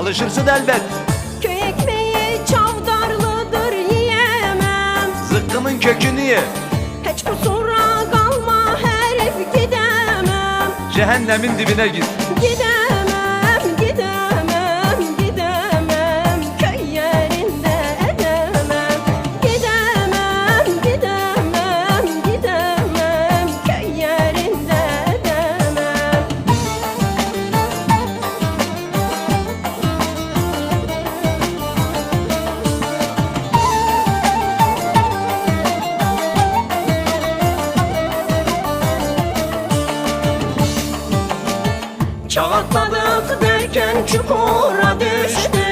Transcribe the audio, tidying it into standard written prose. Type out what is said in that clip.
alışırsın elbet. Köy ekmeği çavdarlıdır yiyemem. Zıkkımın kökünü ye. Hiç kusura kalma herif gidemem. Cehennemin dibine git. Gidemem, gidemem, gidemem. Köy yerinde edemem. Gidemem, gidemem, gidemem. Köy yerinde edemem. Çağ atladık derken çukura düştük.